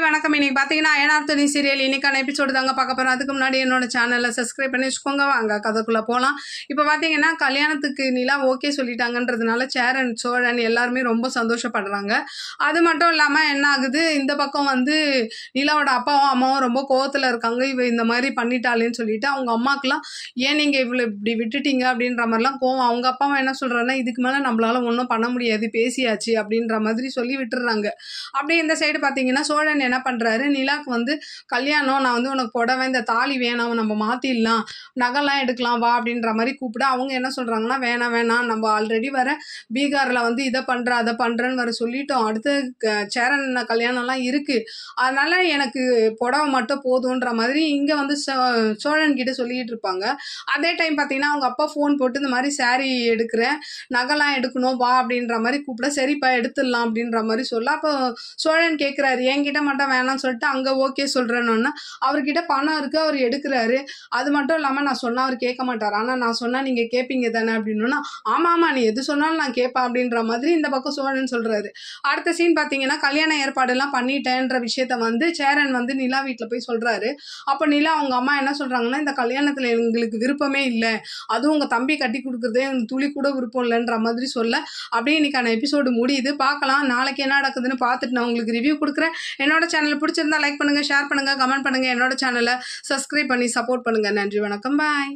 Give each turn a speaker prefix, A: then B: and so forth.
A: வணக்கம். இன்னைக்கு பார்த்தீங்கன்னா அயனார்த்துணி சீரியல் இன்னைக்கான எபிசோடு தாங்க பார்க்க போகிறோம். அதுக்கு முன்னாடி என்னோட சேனலை சப்ஸ்கிரைப் பண்ணி வச்சுக்கோங்க. வாங்க கதைக்குள்ளே போகலாம். இப்போ பார்த்தீங்கன்னா கல்யாணத்துக்கு நிலா ஓகே சொல்லிட்டாங்கன்றதுனால சேரன் சோழன் எல்லாருமே ரொம்ப சந்தோஷப்படுறாங்க. அது மட்டும் இல்லாமல் என்ன ஆகுது, இந்த பக்கம் வந்து நிலாவோட அப்பாவும் அம்மாவும் ரொம்ப கோவத்தில் இருக்காங்க. இவ இந்த மாதிரி பண்ணிட்டாளேன்னு சொல்லிட்டு அவங்க அம்மாக்கெல்லாம் ஏன் நீங்கள் இவ்வளோ இப்படி விட்டுட்டீங்க அப்படின்ற மாதிரிலாம் கோவம். அவங்க அப்பாவும் என்ன சொல்கிறாருன்னா, இதுக்கு மேலே நம்மளால ஒன்றும் பண்ண முடியாது, பேசியாச்சு அப்படின்ற மாதிரி சொல்லி விட்டுறாங்க. அப்படியே இந்த சைடு பார்த்தீங்கன்னா சோழன் என்ன பண்ணுறாரு, நிலாக்கு வந்து கல்யாணம், நான் வந்து உனக்கு புடவை இந்த தாலி வேணாம், நம்ம மாற்றிடலாம், நகைலாம் எடுக்கலாம் வா அப்படின்ற மாதிரி கூப்பிட அவங்க என்ன சொல்கிறாங்கன்னா, வேணாம் நம்ம ஆல்ரெடி வர பீகாரில் வந்து இதை பண்ணுறேன் அதை பண்ணுறேன்னு வர சொல்லிட்டோம், அடுத்து சேரன் கல்யாணம்லாம் இருக்குது, அதனால் எனக்கு புடவை மட்டும் போதுன்ற மாதிரி இங்கே வந்து சோழன் கிட்ட சொல்லிக்கிட்டு இருப்பாங்க. அதே டைம் பார்த்தீங்கன்னா அவங்க அப்பா ஃபோன் போட்டு இந்த மாதிரி சாரீ எடுக்கிறேன், நகைலாம் எடுக்கணும் வா அப்படின்ற மாதிரி கூப்பிட, சரிப்பா எடுத்துடலாம் அப்படின்ற மாதிரி சொல்ல, அப்போ சோழன் கேட்குறாரு, என்கிட்ட மட்டும் வேணாம்னு சொல்லிட்டு அங்கே ஓகே சொல்கிறேன்னு அவர்கிட்ட பணம் இருக்குது, அவர் எடுக்கிறாரு. அது மட்டும் இல்லாமல் நான் சொன்னால் அவர் கேட்க மாட்டார், ஆனால் நான் சொன்னால் நீங்கள் கேட்பீங்க தானே அப்படின்னா, ஆமாம் நீ எது சொன்னாலும் நான் கேட்பேன் அப்படின்ற மாதிரி இந்த பக்கம் சோழன் சொல்கிறாரு. அடுத்த சீன் பார்த்தீங்கன்னா கல்யாண ஏற்பாடெல்லாம் பண்ணிட்டேன்ற விஷயத்த வந்து சேரன் வந்து நிலா வீட்டில் போய் சொல்கிறாரு. அப்போ நிலா அவங்க அம்மா என்ன சொல்கிறாங்கன்னா, இந்த கல்யாணத்தில் எங்களுக்கு விருப்பமே இல்லை, அதுவும் உங்கள் தம்பி கட்டி கொடுக்குறதே எனக்கு துளி கூட விருப்பம் இல்லைன்ற மாதிரி சொல்ல, அப்படியே இன்னைக்கான எபிசோடு முடியுது. பார்க்கலாம் நாளைக்கு என்ன நடக்குதுன்னு பார்த்துட்டு நான் உங்களுக்கு ரிவ்யூ கொடுக்குறேன். என்னோட சேனல் பிடிச்சிருந்தா லைக் பண்ணுங்கள், ஷேர் பண்ணுங்கள், கமெண்ட் பண்ணுங்கள். என்னோட சேனலை சப்ஸ்கிரைப் பண்ணி சப்போர்ட் பண்ணுங்கள். நன்றி, வணக்கம், பாய்.